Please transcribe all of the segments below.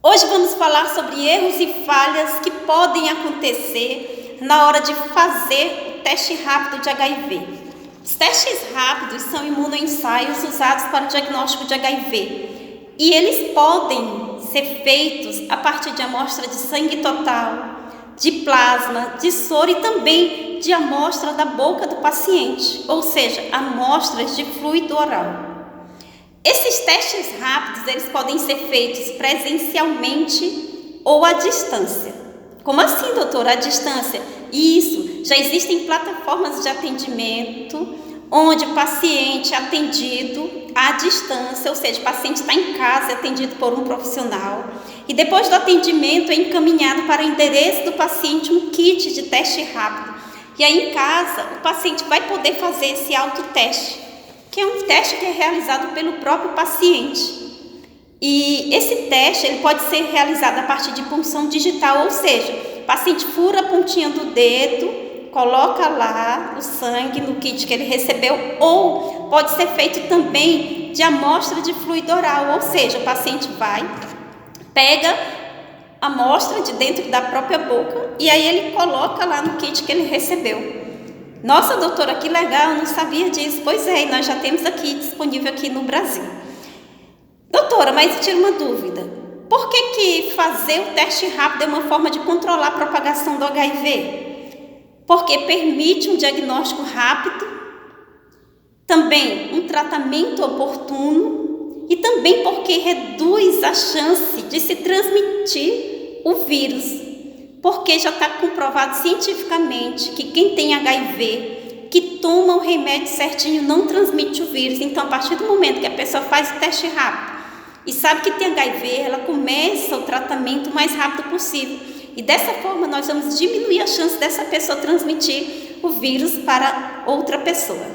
Hoje vamos falar sobre erros e falhas que podem acontecer na hora de fazer o teste rápido de HIV. Os testes rápidos são imunoensaios usados para o diagnóstico de HIV e eles podem ser feitos a partir de amostra de sangue total, de plasma, de soro e também de amostra da boca do paciente, ou seja, amostras de fluido oral. Esses testes rápidos, eles podem ser feitos presencialmente ou à distância. Como assim, doutora, à distância? Isso, já existem plataformas de atendimento onde o paciente é atendido à distância, ou seja, o paciente está em casa, é atendido por um profissional e depois do atendimento é encaminhado para o endereço do paciente um kit de teste rápido. E aí em casa o paciente vai poder fazer esse autoteste, que é um teste que é realizado pelo próprio paciente. E esse teste ele pode ser realizado a partir de punção digital, ou seja, o paciente fura a pontinha do dedo, coloca lá o sangue no kit que ele recebeu, ou pode ser feito também de amostra de fluido oral, ou seja, o paciente vai, pega a amostra de dentro da própria boca e aí ele coloca lá no kit que ele recebeu. Nossa, doutora, que legal, eu não sabia disso. Pois é, nós já temos aqui disponível aqui no Brasil. Doutora, mas tira uma dúvida. Por que fazer o teste rápido é uma forma de controlar a propagação do HIV? Porque permite um diagnóstico rápido, também um tratamento oportuno e também porque reduz a chance de se transmitir o vírus. Porque já está comprovado cientificamente que quem tem HIV, que toma o remédio certinho, não transmite o vírus. Então, a partir do momento que a pessoa faz o teste rápido e sabe que tem HIV, ela começa o tratamento o mais rápido possível. E dessa forma, nós vamos diminuir a chance dessa pessoa transmitir o vírus para outra pessoa.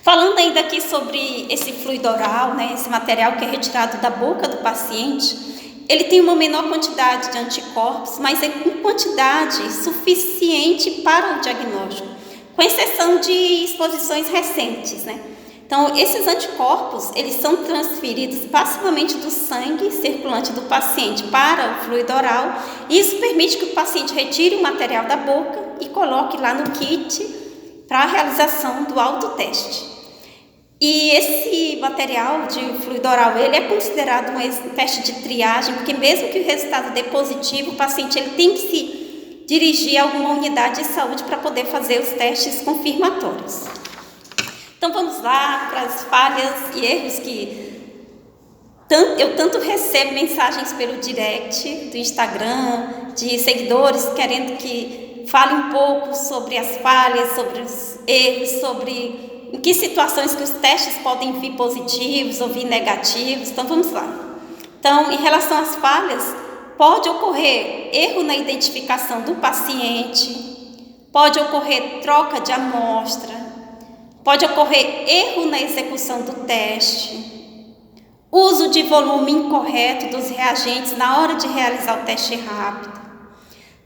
Falando ainda aqui sobre esse fluido oral, esse material que é retirado da boca do paciente, ele tem uma menor quantidade de anticorpos, mas é com quantidade suficiente para o diagnóstico, com exceção de exposições recentes, Então, esses anticorpos, eles são transferidos passivamente do sangue circulante do paciente para o fluido oral, e isso permite que o paciente retire o material da boca e coloque lá no kit para a realização do autoteste. E esse material de fluido oral, ele é considerado um teste de triagem, porque mesmo que o resultado dê positivo, o paciente ele tem que se dirigir a alguma unidade de saúde para poder fazer os testes confirmatórios. Então vamos lá para as falhas e erros que eu tanto recebo mensagens pelo direct do Instagram, de seguidores querendo que fale um pouco sobre as falhas, sobre os erros, sobre em que situações que os testes podem vir positivos ou vir negativos. Então, vamos lá. Então, em relação às falhas, pode ocorrer erro na identificação do paciente, pode ocorrer troca de amostra, pode ocorrer erro na execução do teste, uso de volume incorreto dos reagentes na hora de realizar o teste rápido.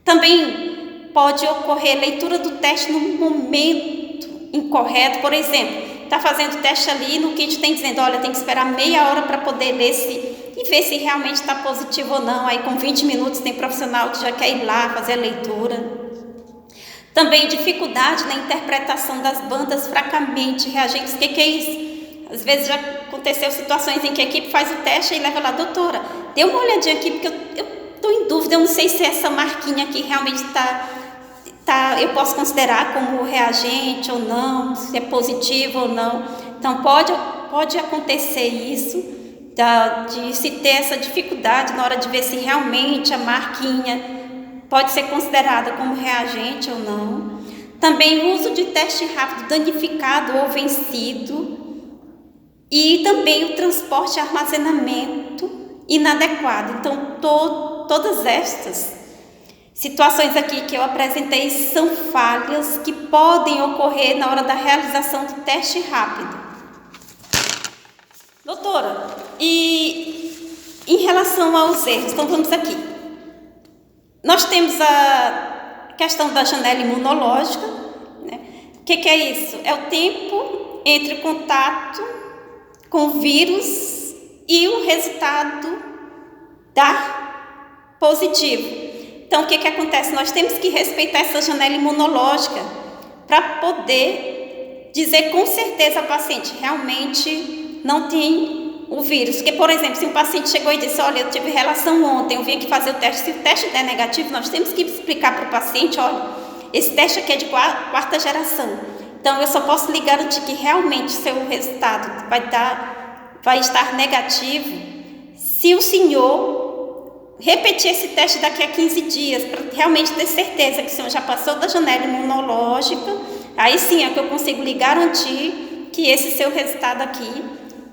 Também pode ocorrer leitura do teste no momento incorreto, por exemplo, está fazendo o teste ali, no kit tem dizendo, olha, tem que esperar meia hora para poder ler e ver se realmente está positivo ou não. Aí com 20 minutos tem profissional que já quer ir lá fazer a leitura. Também dificuldade na interpretação das bandas fracamente reagentes. O que é isso? Às vezes já aconteceu situações em que a equipe faz o teste e leva lá, doutora, dê uma olhadinha aqui, porque eu estou em dúvida, eu não sei se essa marquinha aqui realmente eu posso considerar como reagente ou não, se é positivo ou não. Então, pode acontecer isso, de se ter essa dificuldade na hora de ver se realmente a marquinha pode ser considerada como reagente ou não. Também o uso de teste rápido danificado ou vencido. E também o transporte e armazenamento inadequado. Então, todas estas situações aqui que eu apresentei são falhas que podem ocorrer na hora da realização do teste rápido. Doutora, e em relação aos erros, então vamos aqui. Nós temos a questão da janela imunológica, O que é isso? É o tempo entre o contato com o vírus e o resultado dar positivo. Então, o que acontece? Nós temos que respeitar essa janela imunológica para poder dizer com certeza ao paciente, realmente não tem o vírus. Porque, por exemplo, se um paciente chegou e disse, olha, eu tive relação ontem, eu vim aqui fazer o teste, se o teste der negativo, nós temos que explicar para o paciente, olha, esse teste aqui é de quarta geração. Então, eu só posso lhe garantir que realmente seu resultado vai estar negativo se o senhor repetir esse teste daqui a 15 dias, para realmente ter certeza que o senhor já passou da janela imunológica. Aí sim é que eu consigo lhe garantir que esse seu resultado aqui,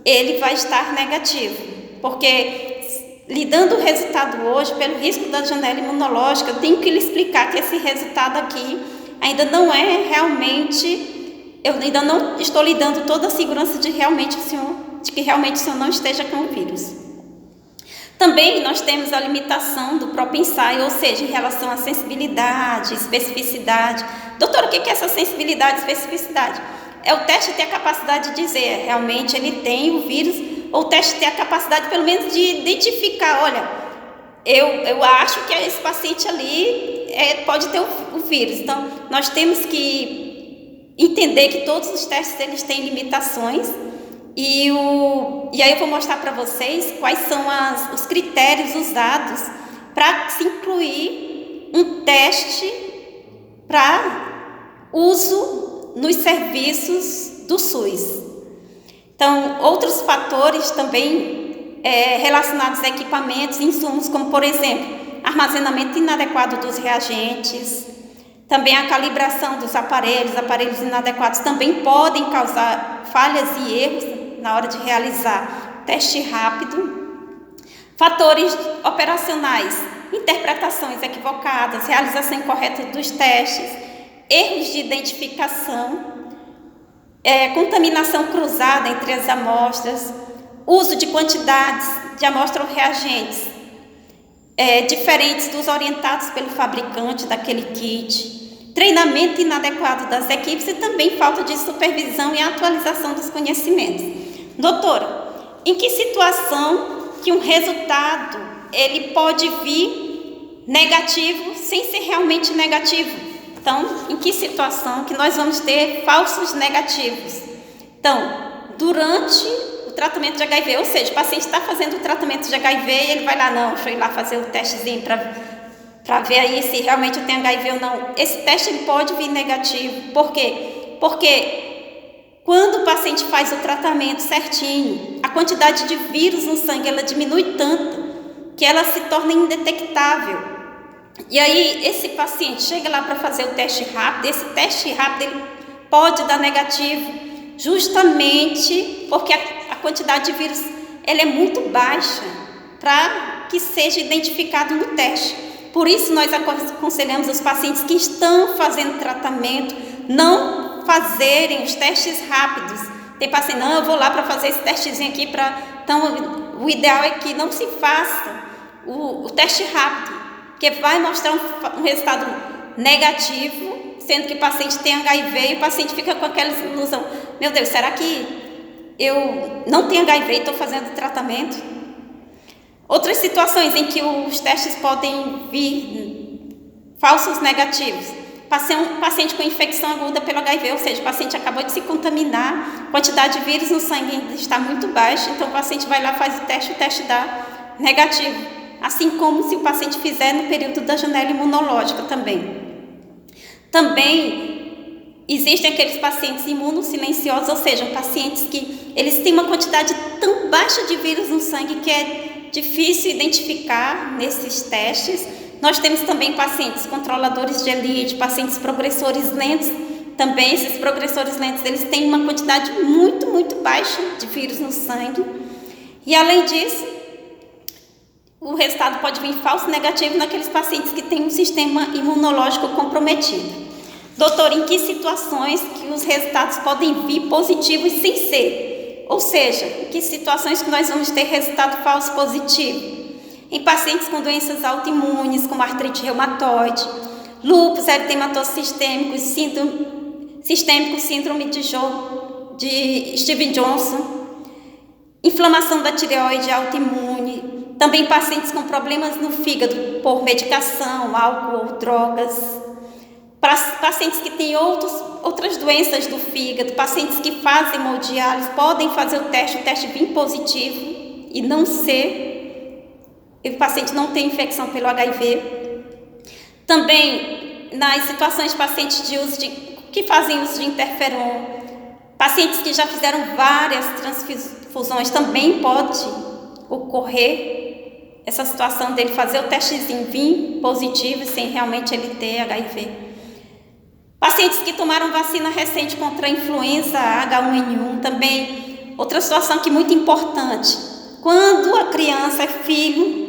ele vai estar negativo. Porque lhe dando o resultado hoje, pelo risco da janela imunológica, eu tenho que lhe explicar que esse resultado aqui ainda não é realmente, eu ainda não estou lhe dando toda a segurança de que realmente o senhor não esteja com o vírus. Também nós temos a limitação do próprio ensaio, ou seja, em relação à sensibilidade, especificidade. Doutora, o que é essa sensibilidade e especificidade? É o teste ter a capacidade de dizer, realmente ele tem o vírus, ou o teste ter a capacidade, pelo menos, de identificar, olha, eu acho que esse paciente ali pode ter o vírus. Então, nós temos que entender que todos os testes eles têm limitações. E aí eu vou mostrar para vocês quais são os critérios usados para se incluir um teste para uso nos serviços do SUS. Então, outros fatores também relacionados a equipamentos e insumos, como, por exemplo, armazenamento inadequado dos reagentes, também a calibração dos aparelhos inadequados também podem causar falhas e erros na hora de realizar teste rápido. Fatores operacionais, interpretações equivocadas, realização incorreta dos testes, erros de identificação, contaminação cruzada entre as amostras, uso de quantidades de amostra ou reagentes diferentes dos orientados pelo fabricante daquele kit, treinamento inadequado das equipes e também falta de supervisão e atualização dos conhecimentos. Doutora, em que situação que um resultado ele pode vir negativo sem ser realmente negativo? Então, em que situação que nós vamos ter falsos negativos? Então, durante o tratamento de HIV, ou seja, o paciente está fazendo o tratamento de HIV e ele vai lá, não, deixa eu ir lá fazer o testezinho para ver aí se realmente eu tenho HIV ou não. Esse teste ele pode vir negativo. Por quê? Porque quando o paciente faz o tratamento certinho, a quantidade de vírus no sangue ela diminui tanto que ela se torna indetectável. E aí esse paciente chega lá para fazer o teste rápido, esse teste rápido ele pode dar negativo, justamente porque a quantidade de vírus ela é muito baixa para que seja identificado no teste. Por isso nós aconselhamos os pacientes que estão fazendo tratamento não fazerem os testes rápidos. Tem paciente, não, eu vou lá para fazer esse testezinho aqui. Então, o ideal é que não se faça o teste rápido, porque vai mostrar um resultado negativo, sendo que o paciente tem HIV e o paciente fica com aquela ilusão, meu Deus, será que eu não tenho HIV e estou fazendo tratamento? Outras situações em que os testes podem vir falsos negativos. Paciente com infecção aguda pelo HIV, ou seja, o paciente acabou de se contaminar, a quantidade de vírus no sangue ainda está muito baixa, então o paciente vai lá, faz o teste dá negativo. Assim como se o paciente fizer no período da janela imunológica também. Também existem aqueles pacientes imunossilenciosos, ou seja, pacientes que eles têm uma quantidade tão baixa de vírus no sangue que é difícil identificar nesses testes. Nós temos também pacientes controladores de elite, pacientes progressores lentos. Também esses progressores lentos, eles têm uma quantidade muito, muito baixa de vírus no sangue. E além disso, o resultado pode vir falso negativo naqueles pacientes que têm um sistema imunológico comprometido. Doutor, em que situações que os resultados podem vir positivos sem ser? Ou seja, em que situações que nós vamos ter resultado falso positivo? Em pacientes com doenças autoimunes, como artrite reumatoide, lúpus eritematoso sistêmico, síndrome de Steven-Johnson, inflamação da tireoide autoimune, Também pacientes com problemas no fígado por medicação, álcool ou drogas. Pacientes que têm outras doenças do fígado, pacientes que fazem hemodiálise, podem fazer o teste vir positivo e não ser, o paciente não tem infecção pelo HIV. Também, nas situações de pacientes que fazem uso de interferon, pacientes que já fizeram várias transfusões, também pode ocorrer essa situação dele fazer o testezinho vir positivo sem realmente ele ter HIV. Pacientes que tomaram vacina recente contra a influenza H1N1, também outra situação que é muito importante. Quando a criança é filho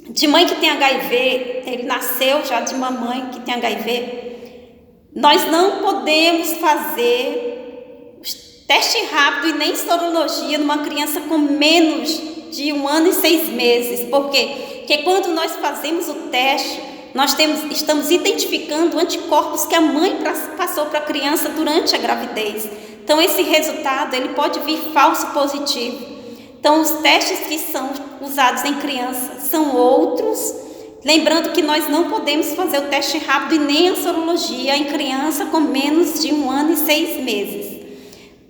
de mãe que tem HIV, ele nasceu já de uma mãe que tem HIV, nós não podemos fazer teste rápido e nem sorologia numa criança com menos de 1 ano e 6 meses. Por quê? Porque quando nós fazemos o teste, estamos identificando anticorpos que a mãe passou para a criança durante a gravidez. Então, esse resultado ele pode vir falso positivo. Então, os testes que são usados em crianças são outros. Lembrando que nós não podemos fazer o teste rápido e nem a sorologia em criança com menos de 1 ano e 6 meses.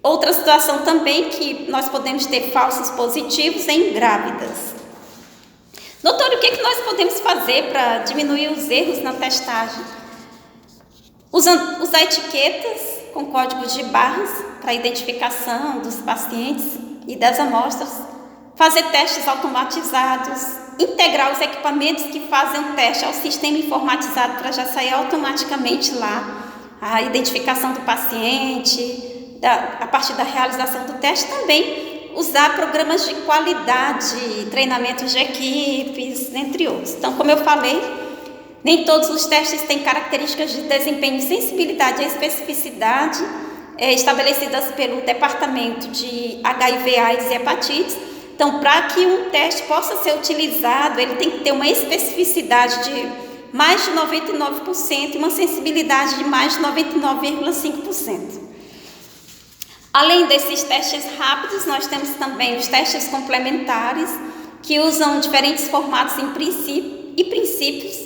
Outra situação também que nós podemos ter falsos positivos em grávidas. Doutor, o que nós podemos fazer para diminuir os erros na testagem? Usar etiquetas com códigos de barras para identificação dos pacientes e das amostras, fazer testes automatizados, integrar os equipamentos que fazem o teste ao sistema informatizado para já sair automaticamente lá a identificação do paciente, a partir da realização do teste também. Usar programas de qualidade, treinamentos de equipes, entre outros. Então, como eu falei, nem todos os testes têm características de desempenho, sensibilidade e especificidade estabelecidas pelo Departamento de HIV, AIDS e Hepatites. Então, para que um teste possa ser utilizado, ele tem que ter uma especificidade de mais de 99% e uma sensibilidade de mais de 99,5%. Além desses testes rápidos, nós temos também os testes complementares, que usam diferentes formatos e princípios.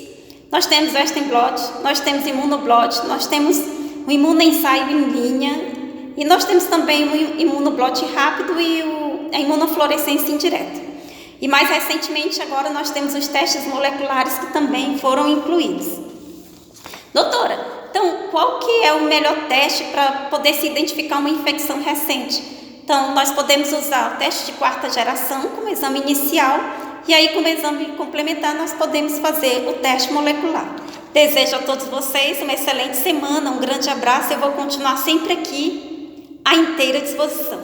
Nós temos o Western blot, nós temos imunoblot, nós temos o imunoensaio em linha, e nós temos também o imunoblot rápido e a imunofluorescência indireta. E mais recentemente, agora nós temos os testes moleculares que também foram incluídos. Doutora, então, qual que é o melhor teste para poder se identificar uma infecção recente? Então, nós podemos usar o teste de 4ª geração como exame inicial e aí, como exame complementar, nós podemos fazer o teste molecular. Desejo a todos vocês uma excelente semana, um grande abraço. Eu vou continuar sempre aqui à inteira disposição.